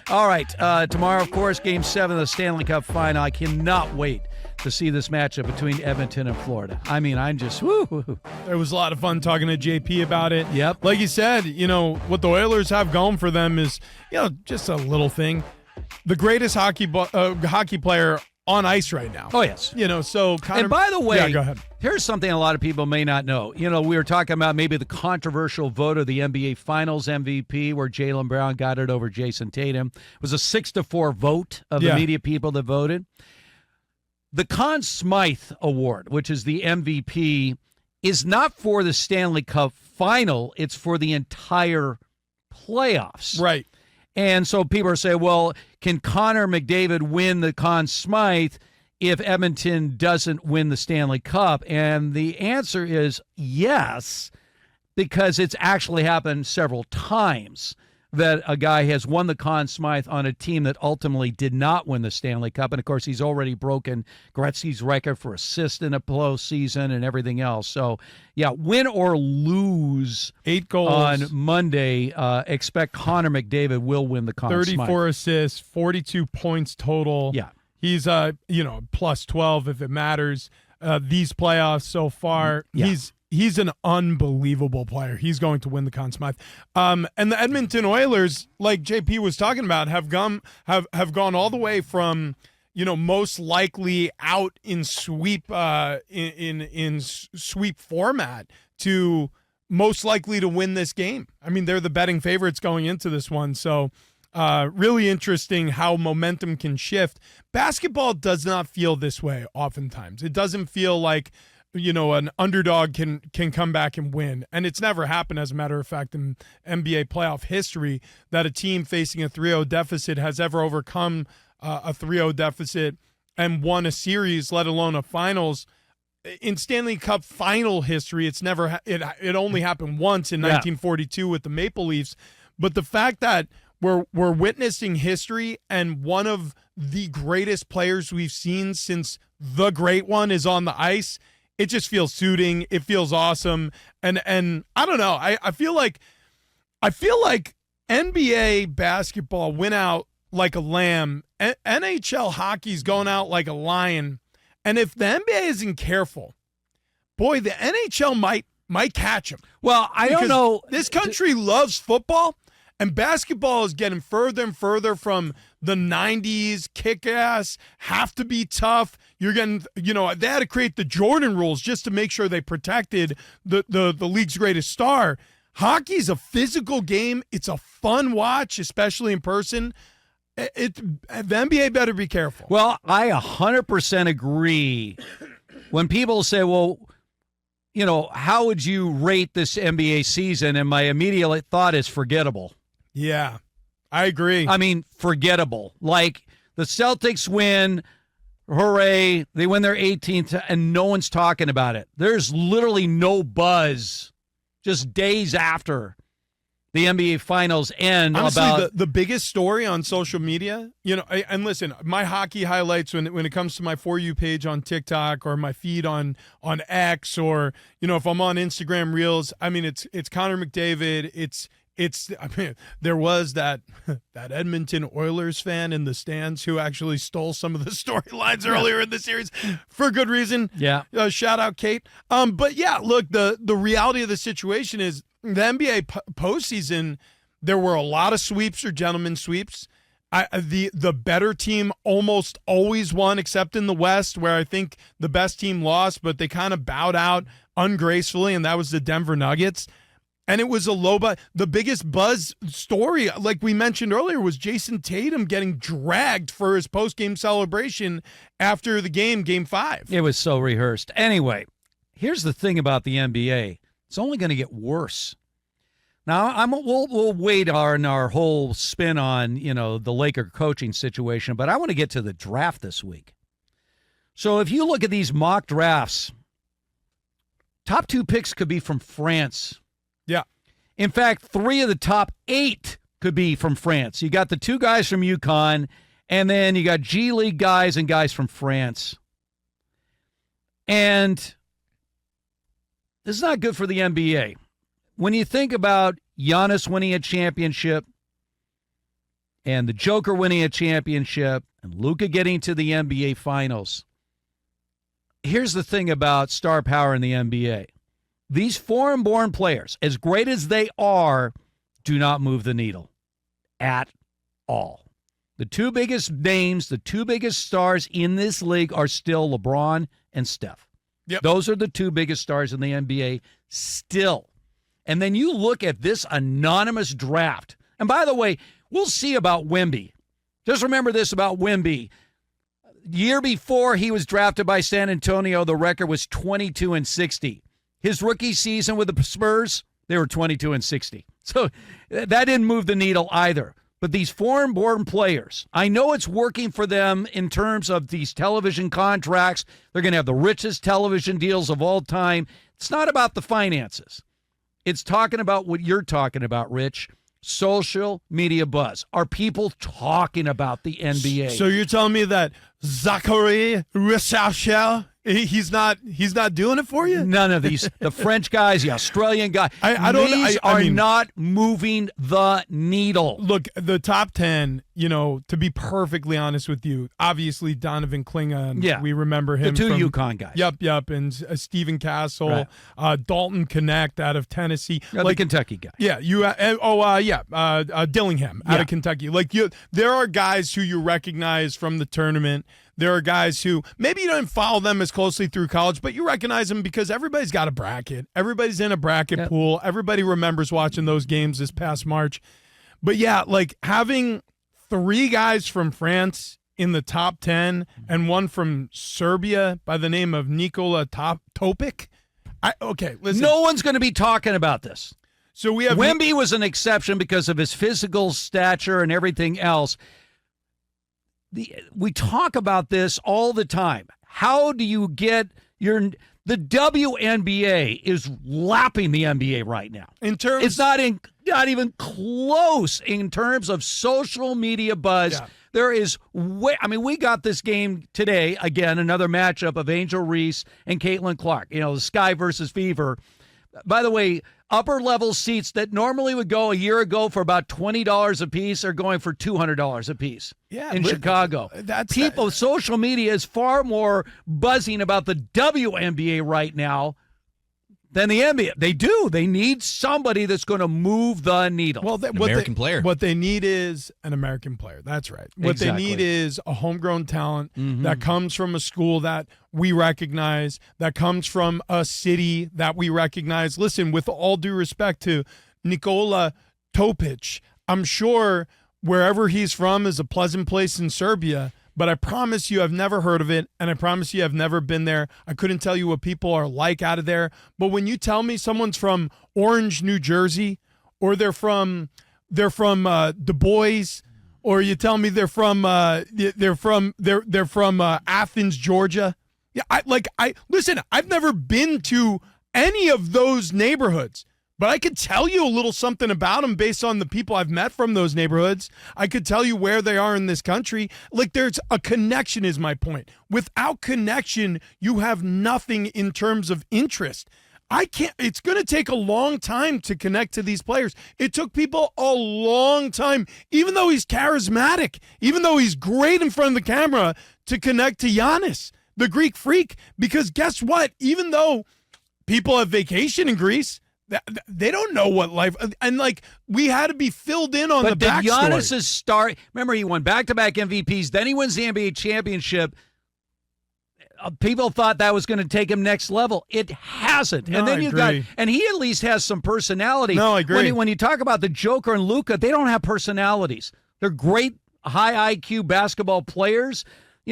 All right. Tomorrow, of course, Game 7 of the Stanley Cup Final. I cannot wait to see this matchup between Edmonton and Florida. I mean, I'm just, woo. It was a lot of fun talking to JP about it. Yep. Like you said, what the Oilers have going for them is, just a little thing. The greatest hockey player on ice right now. Oh, yes. So Connor. And by the way, yeah, go ahead. Here's something a lot of people may not know. We were talking about maybe the controversial vote of the NBA Finals MVP where Jaylen Brown got it over Jason Tatum. It was a 6-4 vote of the media people that voted. The Conn Smythe Award, which is the MVP, is not for the Stanley Cup Final. It's for the entire playoffs. Right. And so people are saying, well, can Connor McDavid win the Conn Smythe if Edmonton doesn't win the Stanley Cup? And the answer is yes, because it's actually happened several times that a guy has won the Conn Smythe on a team that ultimately did not win the Stanley Cup. And, of course, he's already broken Gretzky's record for assists in a postseason and everything else. So, yeah, win or lose 8 goals on Monday, expect Connor McDavid will win the Conn Smythe. 34 assists, 42 points total. Yeah. He's, plus 12 if it matters. These playoffs so far, yeah. He's an unbelievable player. He's going to win the Conn Smythe. And the Edmonton Oilers, like JP was talking about, have gone all the way from, most likely out in sweep in sweep format to most likely to win this game. I mean, they're the betting favorites going into this one. So really interesting how momentum can shift. Basketball does not feel this way oftentimes. It doesn't feel like an underdog can come back and win. And it's never happened, as a matter of fact, in NBA playoff history that a team facing a 3-0 deficit has ever overcome a 3-0 deficit and won a series, let alone a finals. In Stanley Cup final history, it's never it only happened once in 1942 with the Maple Leafs. But the fact that we're witnessing history and one of the greatest players we've seen since the great one is on the ice, it just feels suiting. It feels awesome. And I don't know. I feel like NBA basketball went out like a lamb. NHL hockey's going out like a lion. And if the NBA isn't careful, boy, the NHL might catch them. Well, I don't know. This country loves football, and basketball is getting further and further from the 90s, kick-ass, have to be tough. You're getting, they had to create the Jordan rules just to make sure they protected the league's greatest star. Hockey's a physical game. It's a fun watch, especially in person. The NBA better be careful. Well, I 100% agree. When people say, well, how would you rate this NBA season? And my immediate thought is forgettable. Yeah, I agree. I mean, forgettable. Like the Celtics win, hooray, they win their 18th, and no one's talking about it. There's literally no buzz just days after the NBA Finals end. Honestly, about the biggest story on social media, and listen, my hockey highlights when it comes to my For You page on TikTok or my feed on X or, if I'm on Instagram Reels, I mean, it's Connor McDavid, there was that Edmonton Oilers fan in the stands who actually stole some of the storylines earlier in the series for good reason. Yeah. Shout out, Kate. But yeah, look, the reality of the situation is the NBA postseason, there were a lot of sweeps or gentlemen sweeps. The better team almost always won, except in the West, where I think the best team lost, but they kind of bowed out ungracefully, and that was the Denver Nuggets. And it was the biggest buzz story, like we mentioned earlier, was Jason Tatum getting dragged for his post-game celebration after the game, Game 5. It was so rehearsed. Anyway, here's the thing about the NBA. It's only going to get worse. Now, we'll wait on our whole spin on, the Laker coaching situation, but I want to get to the draft this week. So if you look at these mock drafts, top 2 picks could be from France. Yeah. In fact, 3 of the top 8 could be from France. You got the 2 guys from UConn, and then you got G League guys and guys from France. And this is not good for the NBA. When you think about Giannis winning a championship, and the Joker winning a championship and Luka getting to the NBA Finals. Here's the thing about star power in the NBA. These foreign-born players, as great as they are, do not move the needle at all. The two biggest names, the two biggest stars in this league are still LeBron and Steph. Yep. Those are the two biggest stars in the NBA still. And then you look at this anonymous draft. And by the way, we'll see about Wemby. Just remember this about Wemby. Year before he was drafted by San Antonio, the record was 22-60. His rookie season with the Spurs, they were 22-60. So that didn't move the needle either. But these foreign-born players, I know it's working for them in terms of these television contracts. They're going to have the richest television deals of all time. It's not about the finances. It's talking about what you're talking about, Rich. Social media buzz. Are people talking about the NBA? So you're telling me that Zachary Rissachel, he's not doing it for you? None of these. The French guys, the Australian guy. These are not moving the needle. Look, the top 10, to be perfectly honest with you, obviously Donovan Klingon. Yeah. We remember him. The two from, UConn guys. Yep. And Stephen Castle, Dalton Connect out of Tennessee. The Kentucky guy. Yeah. Dillingham out of Kentucky. There are guys who you recognize from the tournament. There are guys who maybe you don't follow them as closely through college, but you recognize them because everybody's got a bracket. Everybody's in a bracket pool. Everybody remembers watching those games this past March. But yeah, having 3 guys from France in the top 10 and one from Serbia by the name of Nikola Topic. Listen. No one's going to be talking about this. So we have Wemby was an exception because of his physical stature and everything else. We talk about this all the time. How do you get the WNBA is lapping the NBA right now. It's not even close in terms of social media buzz. Yeah. There is we got this game today, again, another matchup of Angel Reese and Caitlin Clark. The Sky versus Fever. By the way, upper level seats that normally would go a year ago for about $20 a piece are going for $200 a piece in Chicago. Social media is far more buzzing about the WNBA right now than the NBA. They need somebody that's going to move the needle. Well, American player. What they need is an American player. That's right. What they need is a homegrown talent that comes from a school that we recognize, that comes from a city that we recognize. Listen, with all due respect to Nikola Topic, I'm sure wherever he's from is a pleasant place in Serbia, but I promise you I've never heard of it, and I promise you I've never been there. I couldn't tell you what people are like out of there. But when you tell me someone's from Orange, New Jersey, or they're from Du Bois, or you tell me they're from Athens, Georgia. Yeah, listen, I've never been to any of those neighborhoods. But I could tell you a little something about them based on the people I've met from those neighborhoods. I could tell you where they are in this country. There's a connection is my point. Without connection, you have nothing in terms of interest. It's going to take a long time to connect to these players. It took people a long time, even though he's charismatic, even though he's great in front of the camera, to connect to Giannis, the Greek freak. Because guess what? Even though people have vacation in Greece, they don't know what life, and we had to be filled in on the backstory. But Giannis's star, remember he won back-to-back MVPs, then he wins the NBA championship. People thought that was going to take him next level. It hasn't. No, and then I agree. He at least has some personality. No, I agree. When you talk about the Joker and Luka, they don't have personalities. They're great high IQ basketball players.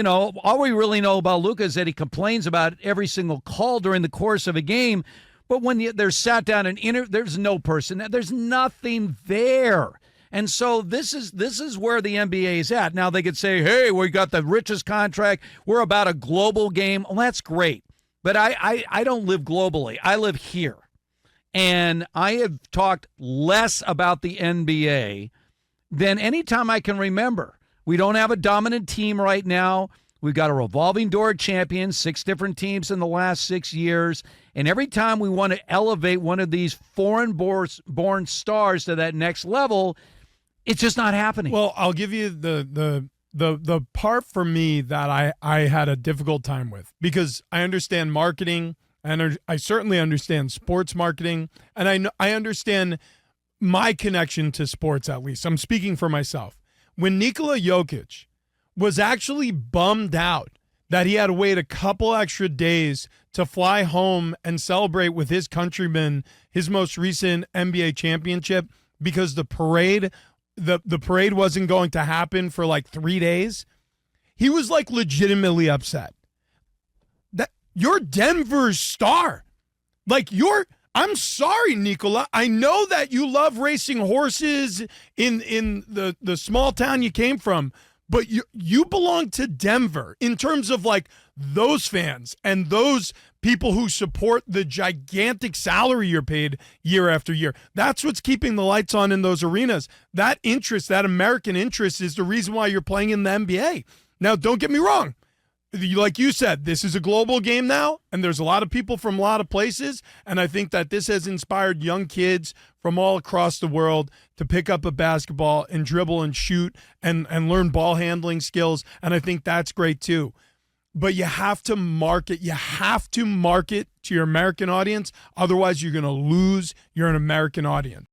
All we really know about Luka is that he complains about every single call during the course of a game. But when they're sat down and there's no person, there's nothing there. And so this is where the NBA is at. Now they could say, hey, we got the richest contract. We're about a global game. Well, that's great. But I don't live globally. I live here. And I have talked less about the NBA than any time I can remember. We don't have a dominant team right now. We've got a revolving door champion, 6 different teams in the last 6 years. And every time we want to elevate one of these foreign-born stars to that next level, It's just not happening. Well, I'll give you the part for me that I had a difficult time with, because I understand marketing, and I certainly understand sports marketing, and I understand my connection to sports, at least. I'm speaking for myself. When Nikola Jokic was actually bummed out that he had to wait a couple extra days to fly home and celebrate with his countrymen his most recent NBA championship because the parade wasn't going to happen for like 3 days, he was like legitimately upset. That you're Denver's star. Like I'm sorry, Nikola. I know that you love racing horses in the small town you came from, but you belong to Denver in terms of like those fans and those people who support the gigantic salary you're paid year after year. That's what's keeping the lights on in those arenas. That interest, that American interest, is the reason why you're playing in the NBA. Now, don't get me wrong. Like you said, this is a global game now, and there's a lot of people from a lot of places, and I think that this has inspired young kids from all across the world to pick up a basketball and dribble and shoot and learn ball handling skills, and I think that's great too. But you have to market. You have to market to your American audience. Otherwise, you're going to lose your American audience.